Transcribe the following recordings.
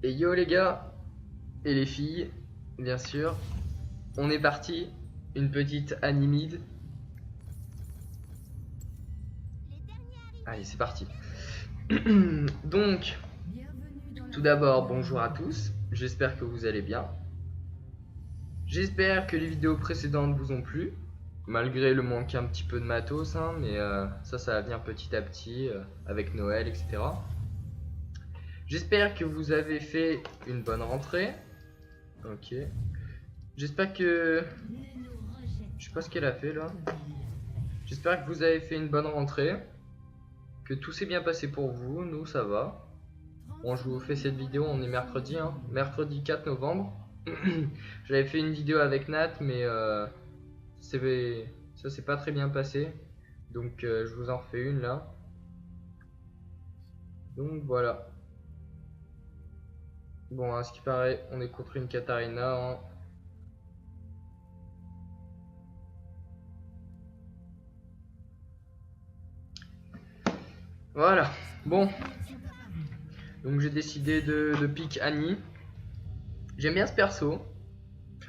Et yo les gars et les filles, bien sûr, on est parti. Une petite animide. Allez, c'est parti. Donc, tout d'abord, bonjour à tous. J'espère que vous allez bien. J'espère que les vidéos précédentes vous ont plu, malgré le manque un petit peu de matos, hein, mais ça va venir petit à petit avec Noël, etc. J'espère que vous avez fait une bonne rentrée. Ok. J'espère que... Je sais pas ce qu'elle a fait là. J'espère que vous avez fait une bonne rentrée. Que tout s'est bien passé pour vous. Nous, ça va. Bon, je vous fais cette vidéo, on est mercredi, hein. Mercredi 4 novembre. J'avais fait une vidéo avec Nat, mais ça s'est pas très bien passé. Donc, je vous en refais une là. Donc, voilà. Bon, à ce qui paraît, on est contre une Katarina, hein. Voilà, bon. Donc j'ai décidé de pick Annie. J'aime bien ce perso.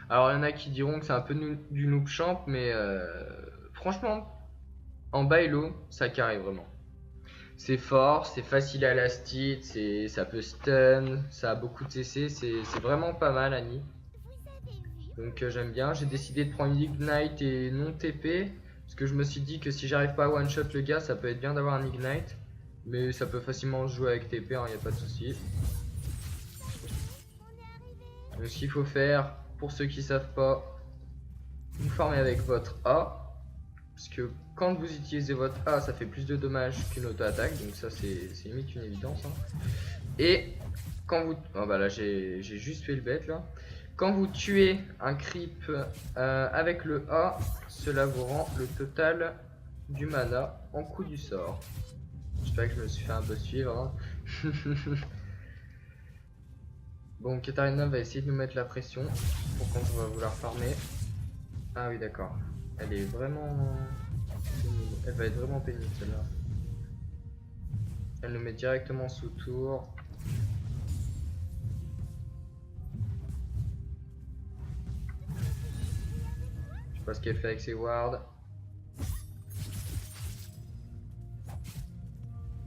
Alors il y en a qui diront que c'est un peu du noob champ, mais franchement, en bailo, ça carry vraiment. C'est fort, c'est facile à la stit, ça peut stun, ça a beaucoup de CC, c'est vraiment pas mal Annie. Donc j'aime bien, j'ai décidé de prendre Ignite et non TP, parce que je me suis dit que si j'arrive pas à one shot le gars, ça peut être bien d'avoir un Ignite. Mais ça peut facilement se jouer avec TP, hein, y a pas de souci. Donc ce qu'il faut faire, pour ceux qui savent pas, vous farmez avec votre A. Parce que quand vous utilisez votre A, ça fait plus de dommages qu'une auto-attaque. Donc ça c'est limite une évidence. Hein. Et quand vous... Oh bah là j'ai juste fait le bête là. Quand vous tuez un creep avec le A, cela vous rend le total du mana en coup du sort. J'espère que je me suis fait un peu suivre. Hein. Bon, Katarina va essayer de nous mettre la pression pour quand on va vouloir farmer. Ah oui, d'accord. Elle est vraiment... Elle va être vraiment pénible celle-là. Elle nous met directement sous tour. Je sais pas ce qu'elle fait avec ses wards.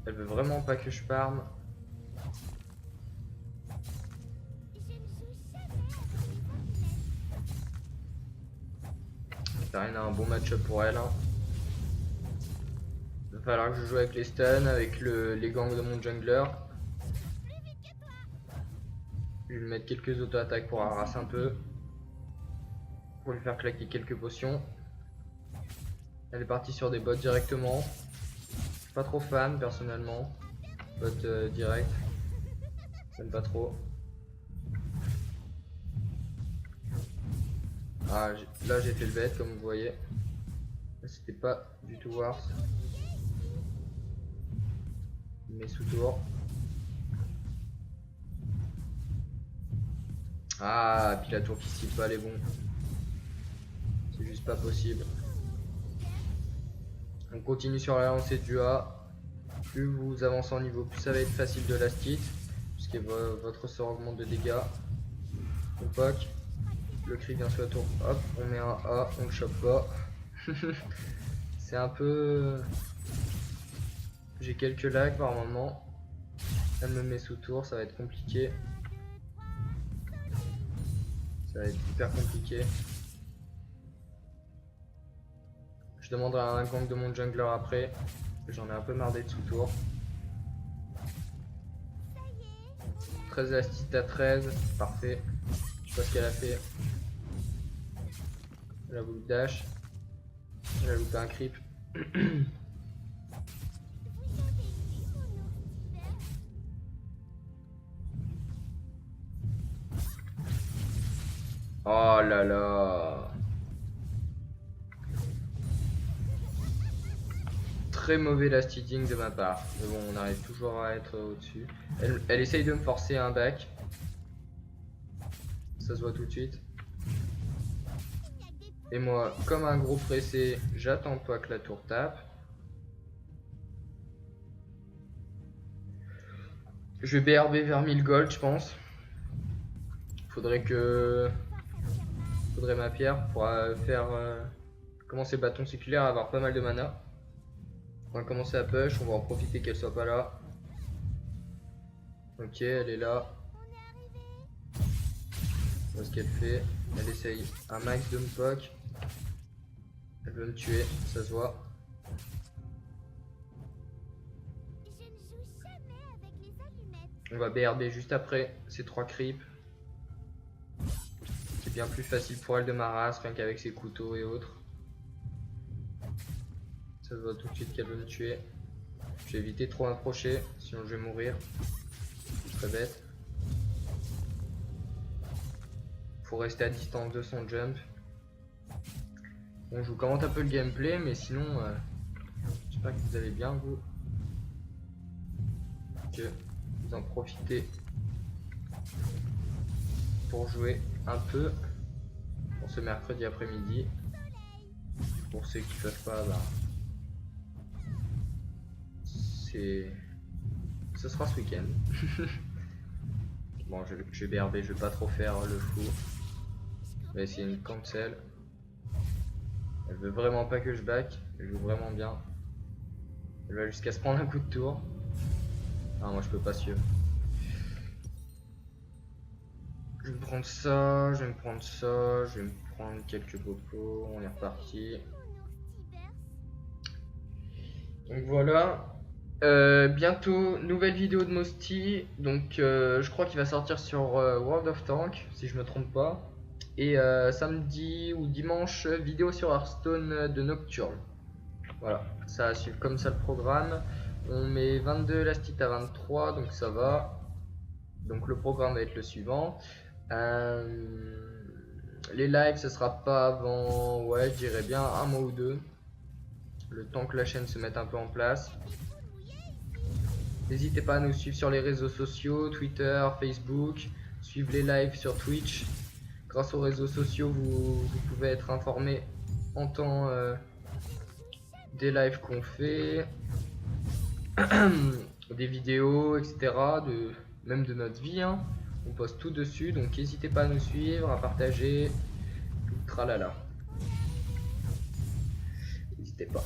Elle veut vraiment pas que je farm. Katarina a un bon match-up pour elle. Hein. Il va falloir que je joue avec les stuns, avec les gangs de mon jungler. Je vais lui mettre quelques auto-attaques pour harasser un peu. Pour lui faire claquer quelques potions. Elle est partie sur des bots directement. Je suis pas trop fan personnellement. Bot direct. J'aime pas trop. Ah, là j'ai fait le bête comme vous voyez. C'était pas du tout worse. Mais sous tour. Ah, puis la tour qui cible pas les bons. C'est juste pas possible. On continue sur la lancée du A. Plus vous avancez en niveau, plus ça va être facile de last hit. Puisque votre sort augmente de dégâts. On poke. Le cri vient sur la tour. Hop, on met un A, on le chope pas. C'est un peu... J'ai quelques lags par moment. Elle me met sous tour, ça va être compliqué. Ça va être hyper compliqué. Je demanderai à un gang de mon jungler après. J'en ai un peu marre d'être sous tour. 13 astuces à 13, parfait. Je sais pas ce qu'elle a fait. Elle a voulu dash. Elle a loupé un creep. Oh là là. Très mauvais last hitting de ma part. Mais bon, on arrive toujours à être au-dessus. Elle essaye de me forcer un back. Ça se voit tout de suite. Et moi, comme un gros pressé, j'attends pas que la tour tape. Je vais BRB vers 1000 gold, je pense. Faudrait ma pierre pour faire commencer le bâton séculaire, avoir pas mal de mana. On va commencer à push, on va en profiter qu'elle soit pas là. Ok, elle est là. On voit ce qu'elle fait. Elle essaye un max de me poke. Elle veut me tuer, ça se voit. On va BRB juste après ces 3 creeps. C'est bien plus facile pour elle de ma race, rien qu'avec ses couteaux et autres. Ça se voit tout de suite qu'elle veut me tuer. Je vais éviter de trop m'approcher, sinon je vais mourir. C'est très bête. Faut rester à distance de son jump. Bon, je vous commente un peu le gameplay, mais sinon, j'espère que vous allez bien, vous. Que vous en profitez pour jouer un peu pour ce mercredi après-midi. Pour ceux qui peuvent pas, bah, ce sera ce week-end. Bon, je vais BRB, je vais pas trop faire le fou. On va essayer une cancel. Elle veut vraiment pas que je back. Elle joue vraiment bien. Elle va jusqu'à se prendre un coup de tour. Ah, moi je peux pas suivre. Je vais me prendre ça, je vais me prendre ça, je vais me prendre quelques popos. On est reparti. Donc voilà. Bientôt nouvelle vidéo de Mosty. Donc je crois qu'il va sortir sur World of Tanks si je me trompe pas. Et samedi ou dimanche vidéo sur Hearthstone de Nocturne. Voilà, ça va suivre comme ça le programme. On met 22 Lastit à 23, donc ça va. Donc le programme va être le suivant. Les lives, ce sera pas avant, ouais, je dirais bien un mois ou deux. Le temps que la chaîne se mette un peu en place. N'hésitez pas à nous suivre sur les réseaux sociaux, Twitter, Facebook. Suivre les lives sur Twitch. Grâce aux réseaux sociaux, vous pouvez être informé en temps des lives qu'on fait, des vidéos, etc. Même de notre vie. Hein. On poste tout dessus, donc n'hésitez pas à nous suivre, à partager. Tout tralala. N'hésitez pas.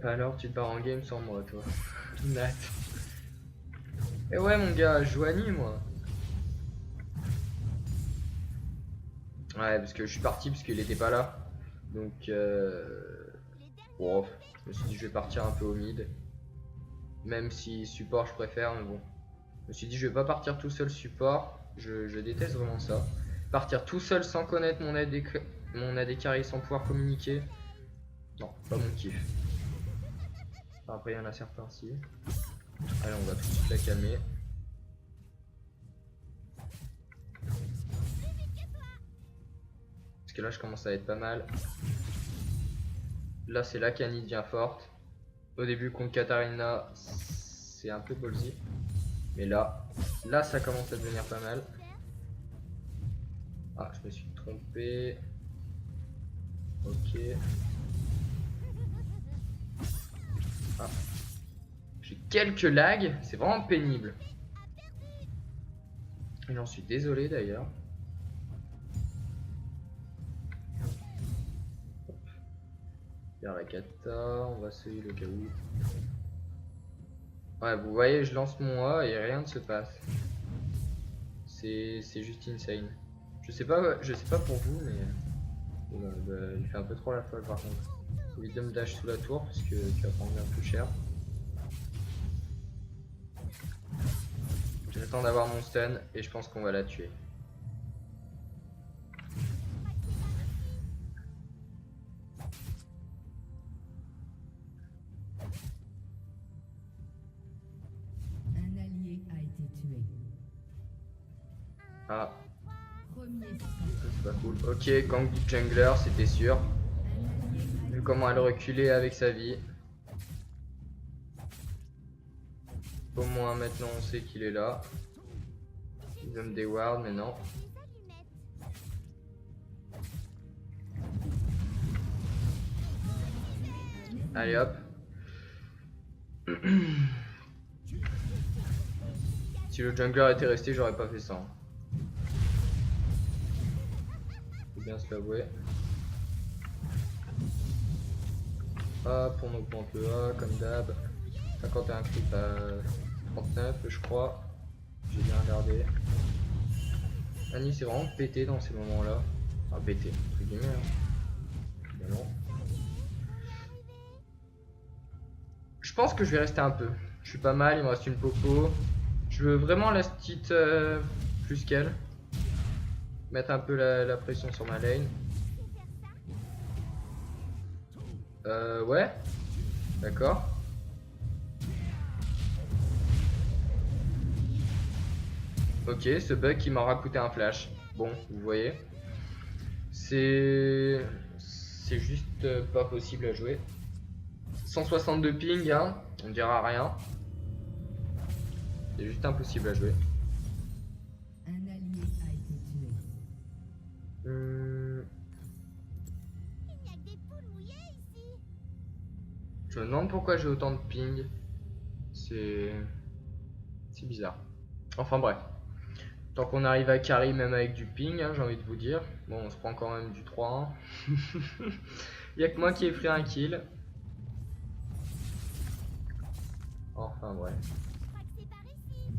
Alors, tu te barres en game sans moi, toi. Nat. Et ouais, mon gars, je joue Annie, moi. Ouais, parce que je suis parti parce qu'il était pas là. Donc, bon, je me suis dit, je vais partir un peu au mid. Même si support, je préfère, mais bon. Je me suis dit, je vais pas partir tout seul support. Je déteste vraiment ça. Partir tout seul sans connaître mon AD carry, sans pouvoir communiquer. Non, pas mon kiff. Après, il y en a certains si. Allez, on va tout de suite la calmer. Parce que là, je commence à être pas mal. Là, c'est là qu'Annie devient forte. Au début, contre Katarina, c'est un peu ballsy. Mais là, ça commence à devenir pas mal. Ah, je me suis trompé. Ok. Ah. J'ai quelques lags, c'est vraiment pénible. Et j'en suis désolé d'ailleurs. Yarakata, on va essayer le cas où. Ouais, vous voyez, je lance mon A et rien ne se passe. C'est juste insane. Je sais pas pour vous, mais il fait un peu trop la folle par contre. Évite de me dash sous la tour parce que tu vas prendre bien plus cher. J'attends d'avoir mon stun et je pense qu'on va la tuer. Ah, c'est pas cool. Ok, gang du jungler, c'était sûr. Vu comment elle reculait avec sa vie. Au moins maintenant on sait qu'il est là. Il veut me déward, mais non. Allez hop. Si le jungler était resté, j'aurais pas fait ça. Faut bien se l'avouer. Hop, on augmente le A comme d'hab. 51 creep à 39, je crois. J'ai bien regardé. Annie c'est vraiment pété dans ces moments-là. Enfin, pété, entre guillemets. Hein. Évidemment. Je pense que je vais rester un peu. Je suis pas mal, il me reste une popo. Je veux vraiment la petite plus qu'elle. Mettre un peu la pression sur ma lane. Ouais. D'accord. Ok, ce bug qui m'aura coûté un flash. Bon, vous voyez. C'est juste pas possible à jouer. 162 ping, hein, on dira rien. C'est juste impossible à jouer. Un allié a été tué. Il n'y a que des poules mouillées ici. Je me demande pourquoi j'ai autant de ping. C'est bizarre. Enfin bref. Tant qu'on arrive à carry même avec du ping, hein, j'ai envie de vous dire. Bon, on se prend quand même du 3-1. Il n'y a que moi qui ai pris un kill. Enfin bref. Je crois que c'est par ici.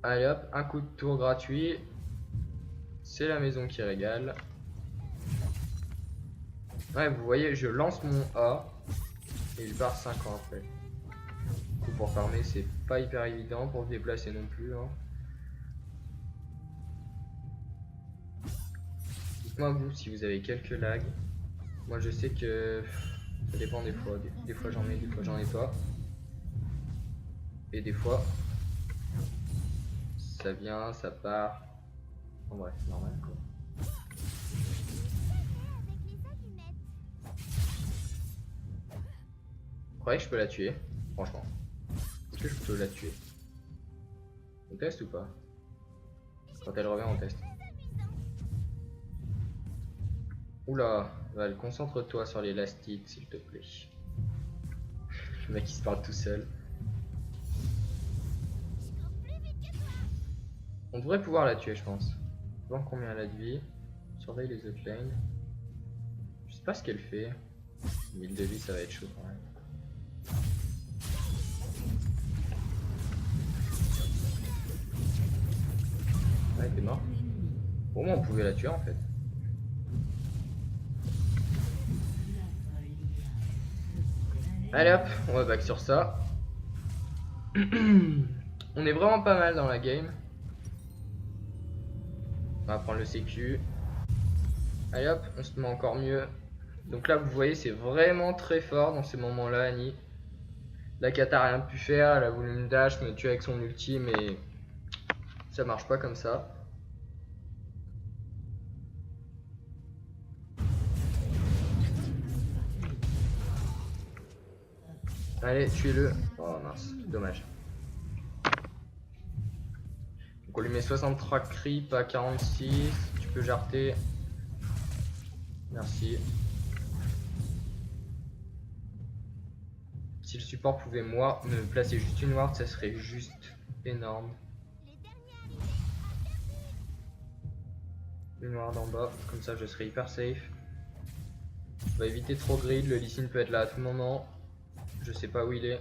Allez hop, un coup de tour gratuit. C'est la maison qui régale. Ouais, vous voyez, je lance mon A. Et il part 5 ans après. Du coup, pour farmer, c'est pas hyper évident. Pour se déplacer non plus. Hein. Dites-moi vous si vous avez quelques lags. Moi je sais que ça dépend des fois. Des fois j'en ai, des fois j'en ai pas. Et des fois ça vient, ça part. En vrai, c'est normal quoi. Avec les allumettes. Vous croyez que je peux la tuer? Franchement. Est-ce que je peux la tuer? On teste ou pas? Quand elle revient on teste. Oula, Val, concentre-toi sur l'élastique s'il te plaît. Le mec il se parle tout seul. On devrait pouvoir la tuer je pense. Voir combien elle a de vie. Surveille les autres lanes. Je sais pas ce qu'elle fait. 1000 de vie ça va être chaud quand même. Ouais, t'es mort. Au moins on pouvait la tuer en fait. Allez hop, on va back sur ça. On est vraiment pas mal dans la game. On va prendre le sécu. Allez hop, on se met encore mieux. Donc là vous voyez c'est vraiment très fort dans ces moments là Annie. La Kat a rien pu faire, elle a voulu me dash, me tuer avec son ulti mais ça marche pas comme ça. Allez, tuez-le. Oh mince, dommage. Donc on lui met 63 creep à 46. Tu peux jarter. Merci. Si le support pouvait moi me placer juste une ward, ça serait juste énorme. Une ward en bas, comme ça je serai hyper safe. On va éviter trop grid, le Lee Sin peut être là à tout moment. Je sais pas où il est.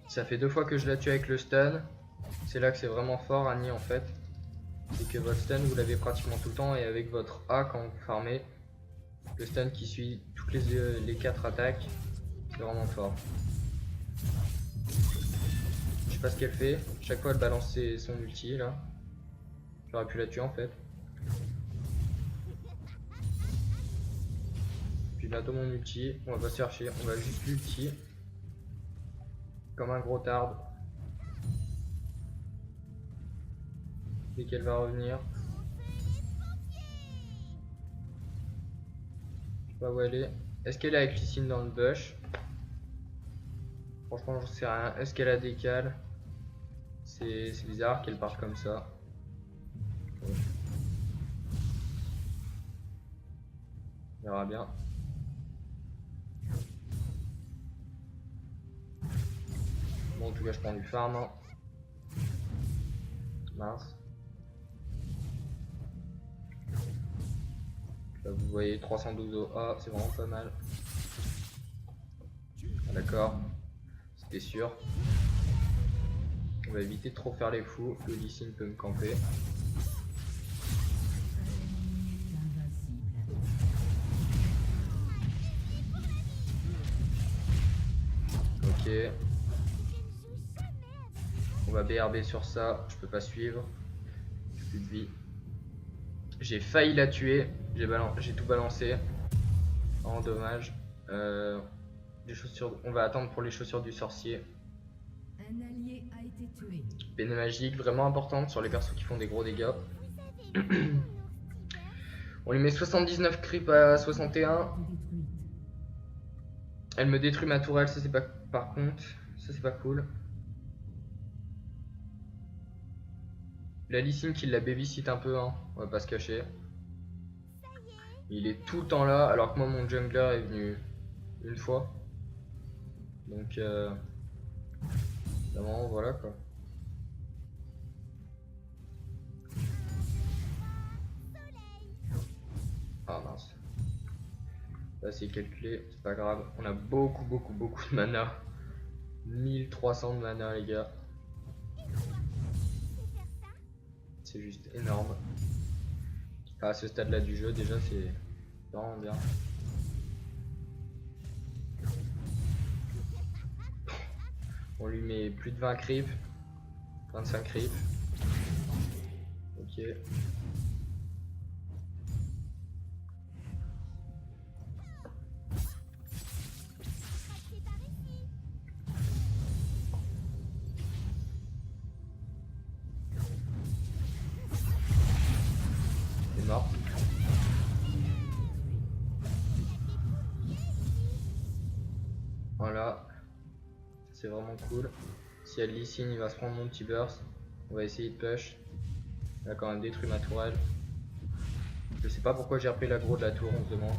Ça fait 2 fois que je la tue avec le stun. C'est là que c'est vraiment fort Annie en fait. C'est que votre stun vous l'avez pratiquement tout le temps et avec votre A quand vous farmez. Le stun qui suit toutes les 4 attaques. C'est vraiment fort. Je sais pas ce qu'elle fait. Chaque fois elle balance son ulti là. J'aurais pu la tuer en fait. Bientôt mon ulti, on va pas se chercher, on va juste l'ulti comme un gros tarde dès qu'elle va revenir. Je sais pas où elle est. Est-ce qu'elle est avec Lee Sin dans le bush? Franchement j'en sais rien. Est-ce qu'elle a décale? C'est bizarre qu'elle parte comme ça. On verra bien. en tout cas je prends du farm. Hein. Mince. Là vous voyez 312 OA, c'est vraiment pas mal. Ah, d'accord, c'était sûr. On va éviter de trop faire les fous, le Lee Sin peut me camper. Ok. On va BRB sur ça, je peux pas suivre. J'ai plus de vie. J'ai failli la tuer, j'ai tout balancé. Oh dommage. Les chaussures, on va attendre pour les chaussures du sorcier. Un allié a été tué. Penne magique, vraiment importante sur les persos qui font des gros dégâts. On lui met 79 creep à 61. Détruite. Elle me détruit ma tourelle, ça c'est pas. Par contre, ça c'est pas cool. La Lee Sin qui la babysit un peu, hein. On va pas se cacher. Il est tout le temps là, alors que moi mon jungler est venu une fois. Donc vraiment voilà quoi. Ah mince. Là c'est calculé, c'est pas grave. On a beaucoup de mana. 1300 de mana les gars. C'est juste énorme. Enfin, à ce stade là du jeu déjà c'est vraiment bien. On lui met plus de 20 creeps. 25 creeps. Ok. C'est mort. Voilà. C'est vraiment cool. Si elle Lee Sin, il va se prendre mon petit burst. On va essayer de push. Il a quand même détruit ma tourelle. Je sais pas pourquoi j'ai repris l'aggro de la tour, on se demande.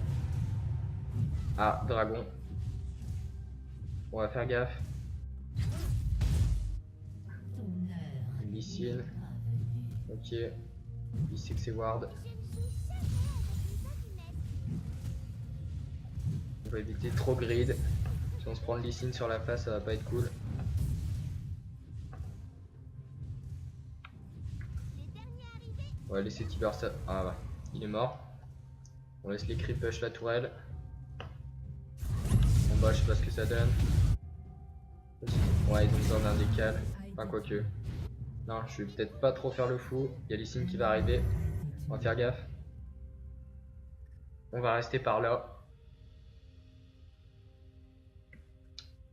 Ah, dragon. On va faire gaffe. Lee Sin. Ok. Il sait que c'est ward. On va éviter trop grid. Si on se prend le Lee Sin sur la face, ça va pas être cool. On va laisser Tiber ça. Ah bah, il est mort. On laisse les creep push la tourelle. En bas, je sais pas ce que ça donne. Ouais, ils ont besoin d'un décal. Enfin, quoique. Non, je vais peut-être pas trop faire le fou. Il y a Lee Sin qui va arriver. On va faire gaffe. On va rester par là.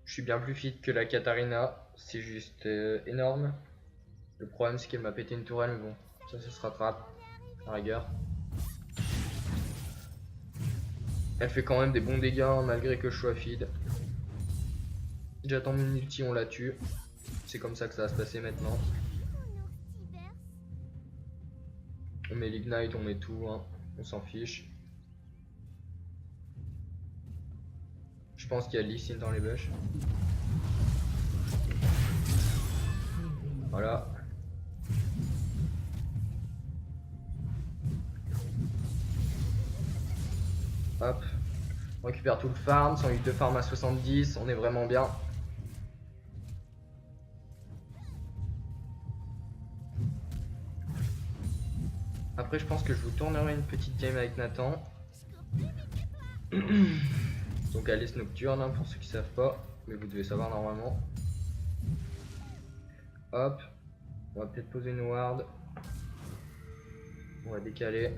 Je suis bien plus fit que la Katarina. C'est juste énorme. Le problème, c'est qu'elle m'a pété une tourelle, mais bon, ça se rattrape. À la rigueur. Elle fait quand même des bons dégâts malgré que je sois feed. J'attends mon ulti, on la tue. C'est comme ça que ça va se passer maintenant. On met l'ignite, on met tout, hein. On s'en fiche. Je pense qu'il y a Lee Sin dans les bush. Voilà. Hop. On récupère tout le farm, 108 de farm à 70, on est vraiment bien. Après je pense que je vous tournerai une petite game avec Nathan. Donc Alice Nocturne, hein, pour ceux qui savent pas, mais vous devez savoir normalement. Hop, on va peut-être poser une ward. On va décaler.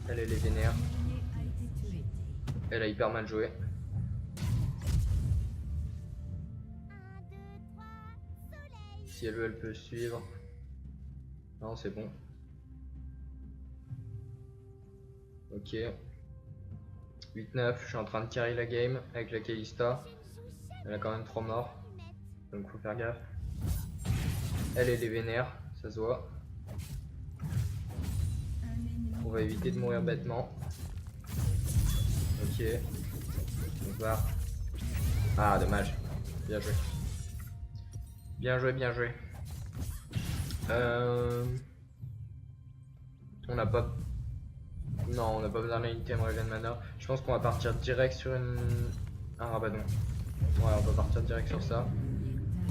Elle est vénère. Elle a hyper mal joué. 1, 2, 3, soleil. Si elle veut, elle peut suivre. Non, c'est bon. Ok. 8-9, je suis en train de carry la game avec la Kalista. Elle a quand même 3 morts. Donc faut faire gaffe. Elle est vénère, ça se voit. On va éviter de mourir bêtement. Ok. On va. Ah, dommage. Bien joué. Bien joué, bien joué. On n'a pas... Non, on n'a pas besoin d'un item Raven Mana. Je pense qu'on va partir direct sur un rabadon. Ouais, on va partir direct sur ça.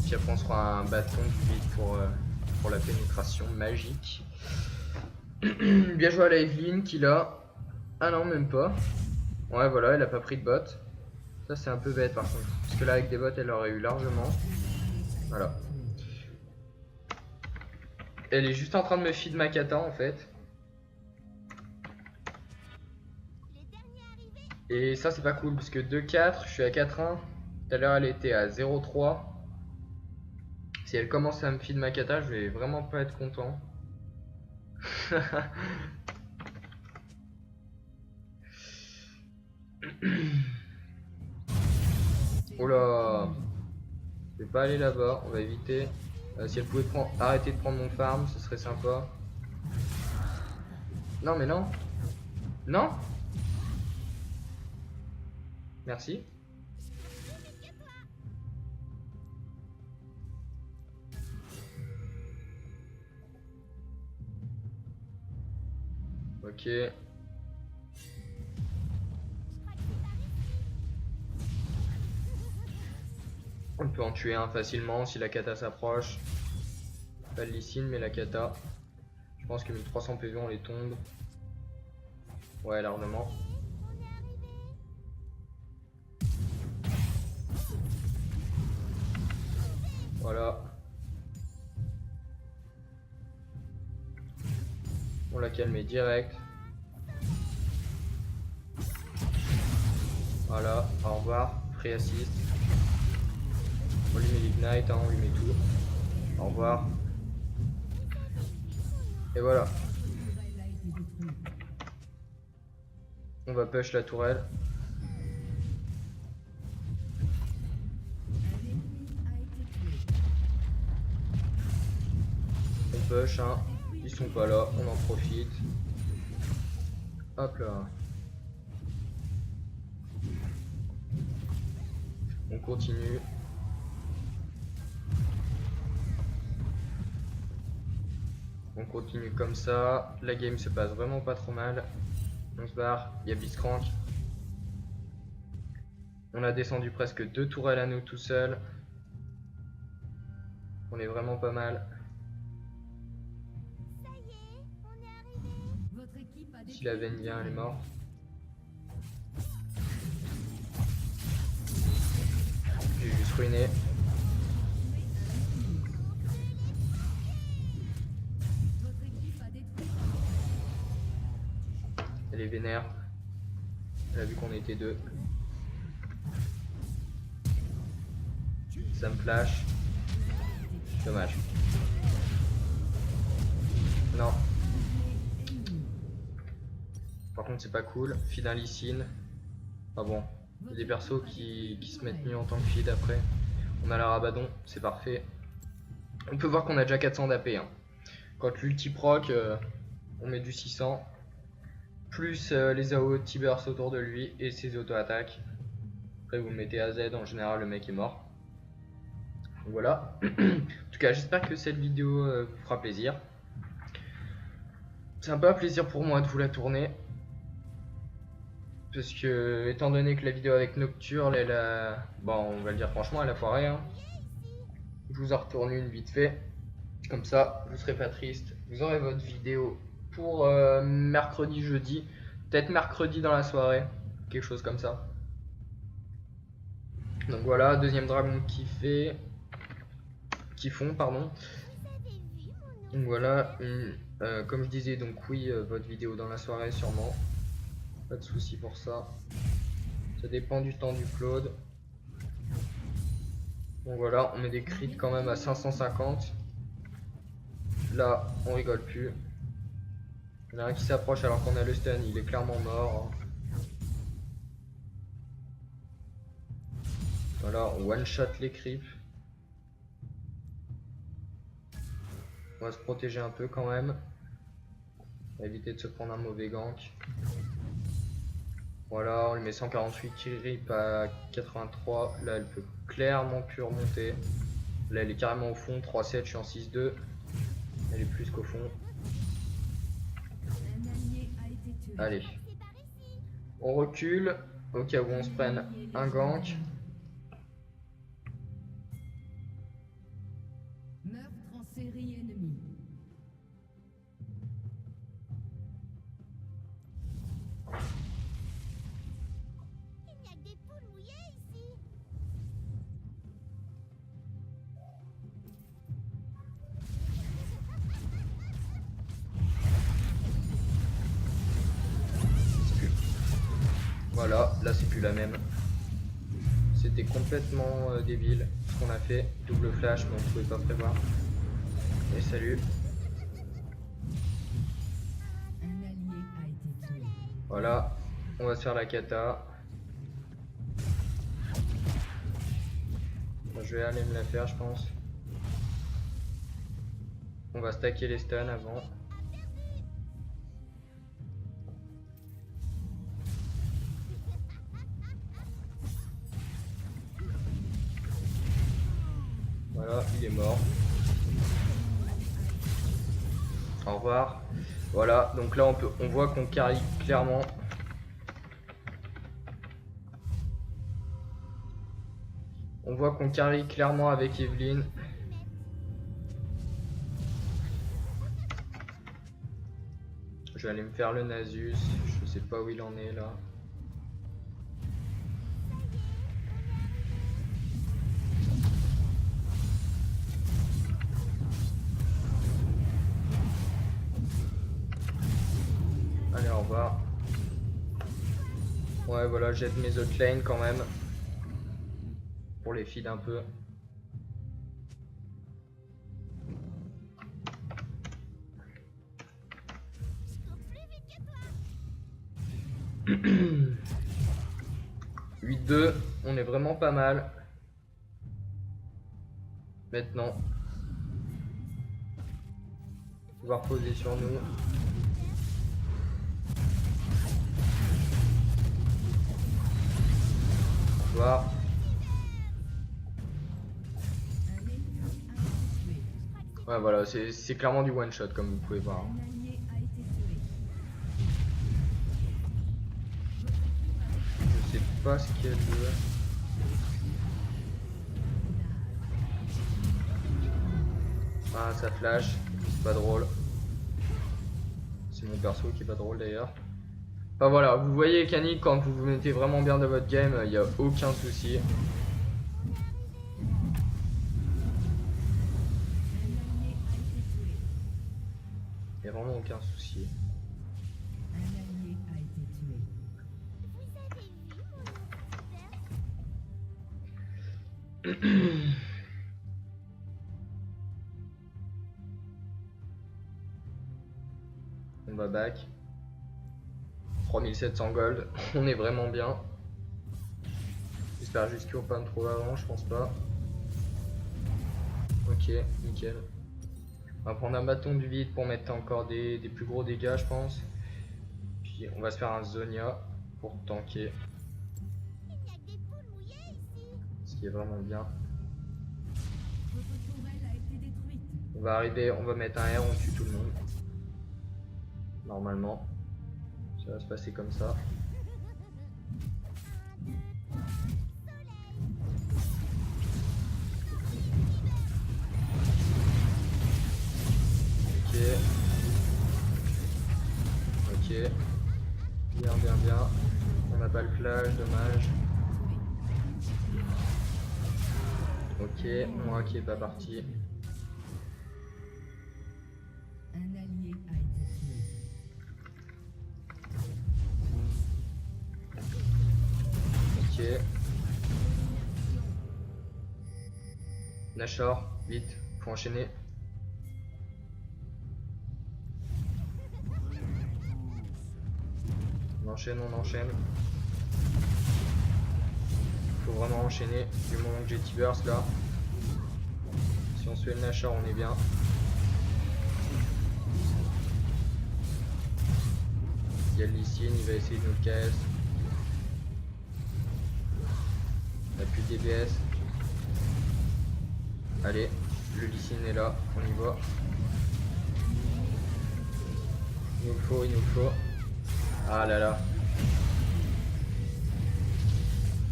Puis après on se fera un bâton vite pour la pénétration magique. Bien joué à la Evelyn qui l'a... Ah non, même pas. Ouais, voilà, elle a pas pris de bot. Ça c'est un peu bête par contre. Parce que là avec des bots elle aurait eu largement. Voilà. Elle est juste en train de me feed ma kata en fait. Et ça c'est pas cool parce que 2-4, je suis à 4-1. Tout à l'heure elle était à 0-3. Si elle commence à me feed ma kata, je vais vraiment pas être content. Oh là, je vais pas aller là-bas, on va éviter. Si elle pouvait arrêter de prendre mon farm, ce serait sympa. Non mais non. Non. Merci. Ok. On peut en tuer un facilement si la kata s'approche. Pas le Lee mais la kata. Je pense que 1300 PV on les tombe. Ouais, largement. Voilà. On l'a calmé direct. Voilà, au revoir, free assist. On lui met l'ignite, hein, on lui met tout. Au revoir. Et voilà. On va push la tourelle. On push, hein. Ils sont pas là, on en profite. Hop là. On continue. On continue comme ça. La game se passe vraiment pas trop mal. On se barre. Il y a Blitzcrank. On a descendu presque 2 tourelles à nous tout seul. On est vraiment pas mal. Si la veine vient, elle est morte. J'ai juste ruiné. Elle est vénère. Elle a vu qu'on était deux. Ça me flash. Dommage. Non. Par contre c'est pas cool. Feed un Lee Sin. Ah bon. Il y a des persos qui se mettent mieux en tant que feed après. On a la Rabadon, c'est parfait. On peut voir qu'on a déjà 400 d'AP. Hein. Quand l'ulti proc, on met du 600. Plus les AO T-burst autour de lui et ses auto-attaques. Après vous mettez AZ, en général le mec est mort. Donc voilà. En tout cas j'espère que cette vidéo vous fera plaisir. C'est un peu un plaisir pour moi de vous la tourner. Parce que étant donné que la vidéo avec Nocturne, elle a... Bon on va le dire franchement, elle a foiré. Hein. Je vous en retourne une vite fait. Comme ça, vous serez pas triste. Vous aurez votre vidéo pour mercredi, jeudi. Peut-être mercredi dans la soirée. Quelque chose comme ça. Donc voilà, deuxième dragon qui fond, pardon. Donc voilà, comme je disais, donc oui, votre vidéo dans la soirée sûrement. Pas de souci pour ça. Ça dépend du temps du Claude. Donc voilà, on met des crits quand même à 550. Là, on rigole plus. Il y en a un qui s'approche alors qu'on a le stun, il est clairement mort. Voilà, on one shot les creeps. On va se protéger un peu quand même. On va éviter de se prendre un mauvais gank. Voilà, on lui met 148 qui rip à 83. Là, elle peut clairement plus remonter. Là, elle est carrément au fond. 3-7, je suis en 6-2. Elle est plus qu'au fond. Un allié a été tué. Allez. On recule. Au cas où on se prenne un gank. Meurtre en série ennemie. Il n'y a que des poules mouillées ici. C'est plus- Voilà, là c'est plus la même. C'était complètement débile ce qu'on a fait. Double flash, mais on ne pouvait pas prévoir. Et salut. Un allié a été tué. Voilà, on va se faire la kata. Bon, je vais aller me la faire, je pense. On va stacker les stuns avant. Voilà, il est mort. Au revoir. Voilà, donc là on voit qu'on carry clairement. On voit qu'on carry clairement avec Evelyn. Je vais aller me faire le Nasus. Je sais pas où il en est là. Allez, au revoir. Ouais, voilà, j'aide mes autres lanes quand même. Pour les feed un peu. Je cours plus vite que toi. 8-2, on est vraiment pas mal. Maintenant. Pouvoir poser sur nous. Voir. Un ennemi a été tué. Ouais, voilà, c'est clairement du one shot comme vous pouvez voir. Un allié a été tué. Je sais pas ce qu'elle veut. Ah, ça flash, c'est pas drôle. C'est mon perso qui est pas drôle d'ailleurs. Enfin voilà, vous voyez Canic, quand vous vous mettez vraiment bien dans votre game, il n'y a aucun souci. Il n'y a vraiment aucun souci. Un allié a été tué. Vous avez vu mon monster? On va back. 3700 gold, on est vraiment bien. J'espère juste qu'ils vont pas me trouver avant, je pense pas. Ok, nickel. On va prendre un bâton du vide pour mettre encore des plus gros dégâts, je pense. Puis on va se faire un Zonia pour tanker, Il n'y a que des poules mouillées ici. ce qui est vraiment bien. Votre tourelle a été détruite. On va arriver, on va mettre un R, on tue tout le monde. Normalement. Ça va se passer comme ça. Ok. Ok. Bien, bien, bien. On n'a pas le flash, dommage. Ok, moi qui est pas parti. Un allié a été tué. Ok. Nashor, vite, faut enchaîner. On enchaîne, on enchaîne. Faut vraiment enchaîner du moment que j'ai T-Burst là. Si on se fait le Nashor, on est bien. Il y a le Lee Sin, il va essayer de nous KS. On a plus de DBS. Allez, le Lee Sin est là, on y va. Il nous le faut, il nous le faut. Ah là là.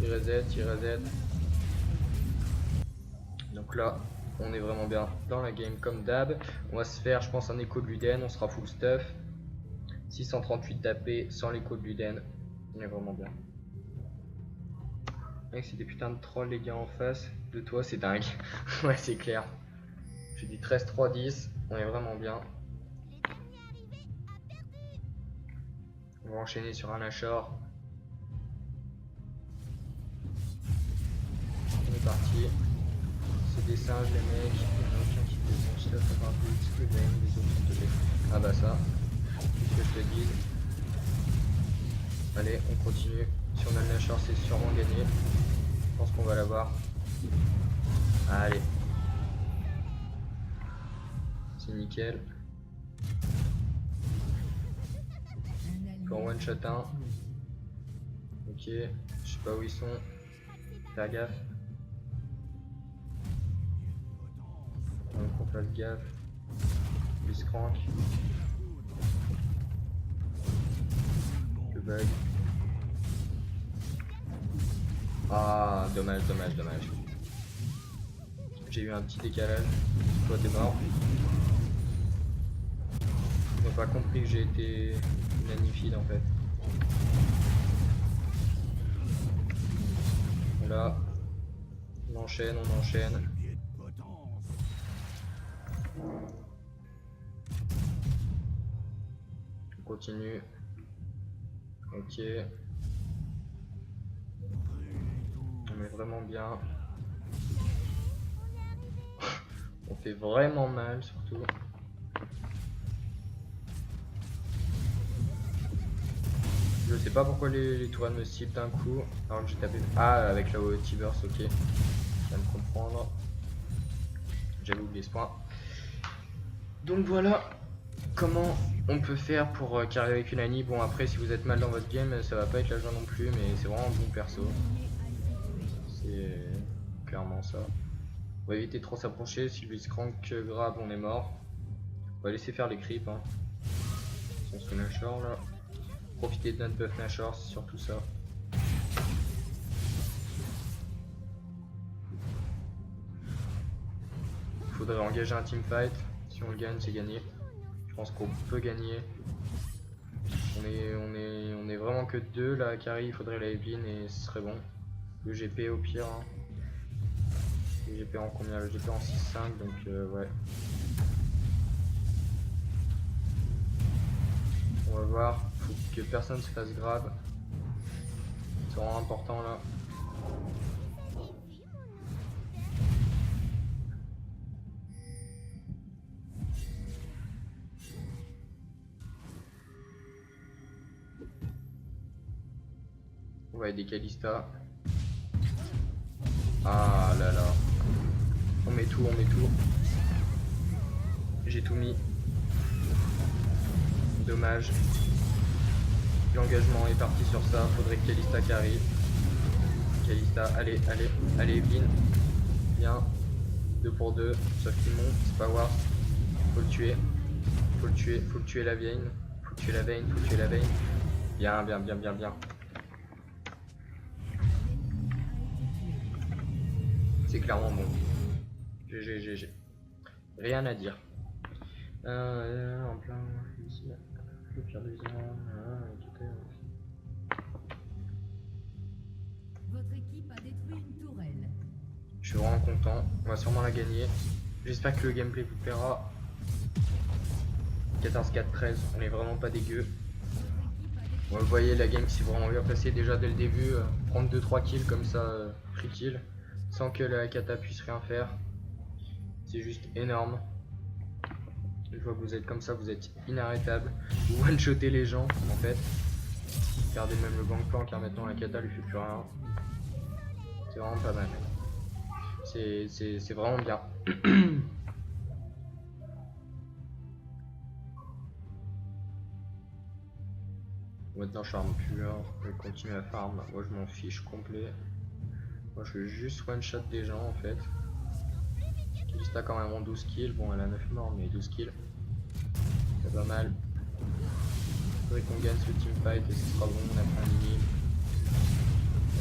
Il reset, il reset. Donc là, on est vraiment bien dans la game comme d'hab. On va se faire, je pense, un écho de Luden, on sera full stuff. 638 d'AP sans l'écho de Luden. On est vraiment bien. Mec, c'est des putains de trolls les gars en face. De toi, c'est dingue. Ouais, c'est clair. J'ai dit 13-3-10. On est vraiment bien. On va enchaîner sur un Nashor. On est parti. C'est des singes les mecs. Il y en a aucun qui fait son stuff à part le game. Les autres sont teubés. Ah bah ça. Qu'est-ce que je te dis? Allez, on continue. Si on a le Nashor, c'est sûrement gagné. Je pense qu'on va l'avoir. Allez. C'est nickel. Encore one shot 1. Ok. Je sais pas où ils sont. Faire gaffe. Donc on fasse gaffe. Blitzcrank. Le bug. Ah, dommage, dommage, dommage. J'ai eu un petit décalage. Toi, t'es mort. Ils n'ont pas compris que j'ai été nanifide en fait. Là, on enchaîne, on enchaîne. On continue. Ok. On est vraiment bien. On fait vraiment mal surtout. Je sais pas pourquoi les tourelles me ciblent d'un coup alors que j'ai tapé. Ah, avec la T-Burst, ok. Je viens de comprendre. J'avais oublié ce point. Donc voilà comment on peut faire pour carrer avec une Annie. Bon, après, si vous êtes mal dans votre game, ça va pas être la joie non plus, mais c'est vraiment un bon perso. C'est clairement ça. On va éviter de trop s'approcher. Si le Blitzcrank grab, on est mort. On va laisser faire les creeps. Hein. On se Nashor là. Profiter de notre buff Nashor, c'est surtout ça. Il faudrait engager un teamfight. Si on le gagne, c'est gagné. Je pense qu'on peut gagner. On est vraiment que deux là, Carry. Il faudrait la Evelyn et ce serait bon. Le GP au pire. Hein. Le GP en combien? Le GP en 6-5, donc ouais. On va voir. Faut que personne se fasse grab. C'est vraiment important là. On va aider Kalista. Ah là là. On met tout, on met tout. J'ai tout mis. Dommage. L'engagement est parti sur ça. Faudrait que Kalista carry. Kalista, allez, allez, allez, Evelyn. Bien. 2 pour 2. Sauf qu'il monte, c'est pas worth. Faut le tuer. Faut le tuer. Faut le tuer la Vayne. Faut tuer la Vayne. Faut tuer la Vayne. Bien, bien, bien, bien, bien. C'est clairement bon. GG, GG. Rien à dire. En plein ici. Le pire des Votre équipe a détruit une tourelle. Je suis vraiment content. On va sûrement la gagner. J'espère que le gameplay vous plaira. 14-4-13. On est vraiment pas dégueu. Bon, vous voyez, la game s'est vraiment bien passée déjà dès le début. Prendre 2-3 kills comme ça, free kill. Sans que la kata puisse rien faire. C'est juste énorme. Une fois que vous êtes comme ça, vous êtes inarrêtable. Vous one-shotez les gens en fait. Regardez même le gangplank car maintenant la kata lui fait plus rien. C'est vraiment pas mal. C'est vraiment bien. Maintenant je farm plus, hein. Je vais continuer à farm. Moi je m'en fiche complet. Moi je veux juste one shot des gens en fait. Juste a quand même en 12 kills. Bon, elle a 9 morts, mais 12 kills. C'est pas mal. Faudrait qu'on gagne ce teamfight et ce sera bon. On a pris un mini.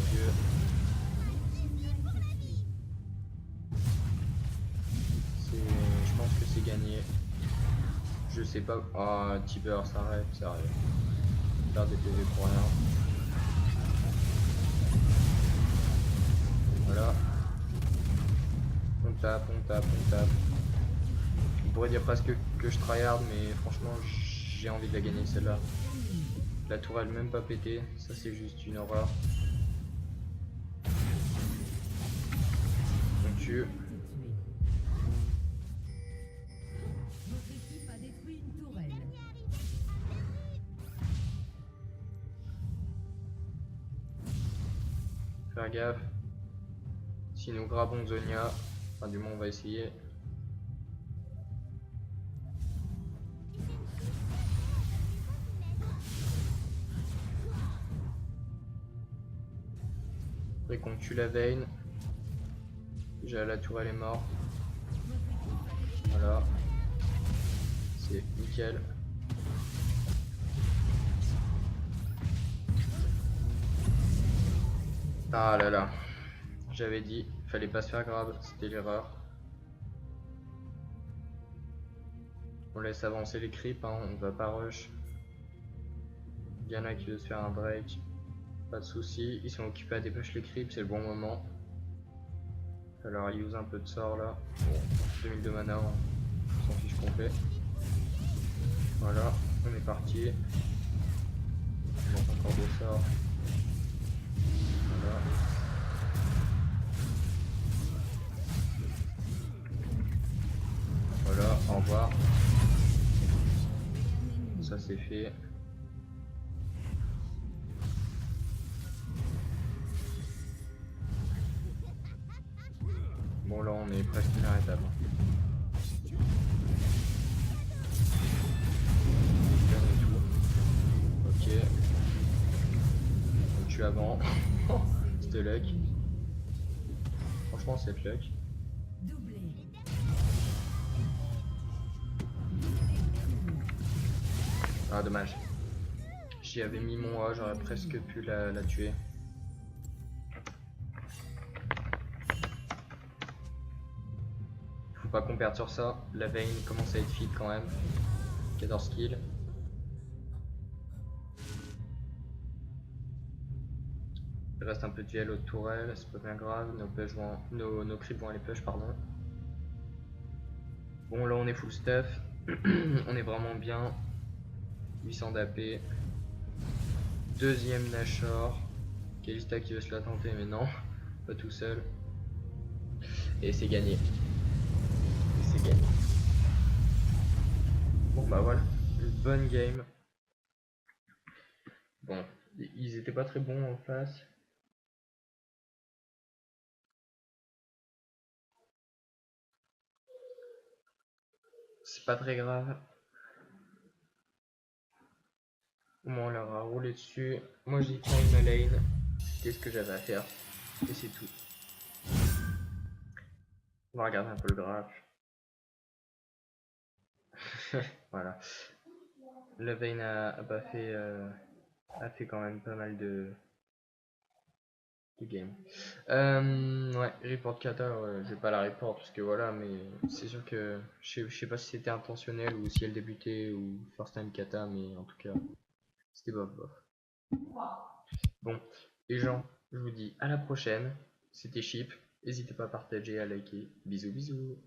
Adieu. Je pense que c'est gagné. Je sais pas. Oh, Tiber, ça arrête, sérieux. Faire des PV pour rien. Voilà. On tape, on tape, on tape. On pourrait dire presque que je tryhard, mais franchement, j'ai envie de la gagner celle-là. La tourelle même pas pétée, ça c'est juste une horreur. On tue. Votre équipe a détruit une tourelle. Faire gaffe. Si nous grabons Zonia, enfin du moins on va essayer. Après qu'on tue la Vayne. Déjà la tourelle est morte. Voilà. C'est nickel. Ah là là. J'avais dit, fallait pas se faire grave, c'était l'erreur. On laisse avancer les creeps, hein, on va pas rush. Il y en a qui veut se faire un break. Pas de soucis, ils sont occupés à dépêcher les creeps, c'est le bon moment. Alors ils usent un peu de sort là. Bon, 2000 de mana, on s'en fiche complet. Voilà, on est parti. Il manque encore des sorts. Voilà. Voilà, au revoir. Ça c'est fait. Bon là on est presque inarrêtable. Ok. On tue avant. C'était luck. Franchement c'est luck. Doublé. Ah dommage. J'y avais mis mon A, j'aurais presque pu la tuer. Faut pas qu'on perde sur ça. La Vayne commence à être fit quand même. 14 kills. Il reste un peu de duel aux tourelles, c'est pas bien grave. Nos creeps vont aller push, pardon. Bon là on est full stuff. On est vraiment bien. 800 d'AP. Deuxième Nashor. Kalista qui veut se la tenter, mais non, pas tout seul. Et c'est gagné. Et c'est gagné. Bon bah voilà, une bonne game. Bon, ils étaient pas très bons en face. C'est pas très grave. Au moins on leur a roulé dessus. Moi j'ai claim ma lane. Qu'est-ce que j'avais à faire? Et c'est tout. On va regarder un peu le graphe. Voilà. La Vayne a fait quand même pas mal de game. Ouais, report kata, ouais, je vais pas la report parce que voilà, mais c'est sûr que je sais pas si c'était intentionnel ou si elle débutait ou first time kata, mais en tout cas, c'était bof bof. Bon, les gens, je vous dis à la prochaine. C'était Chip. N'hésitez pas à partager, à liker. Bisous bisous.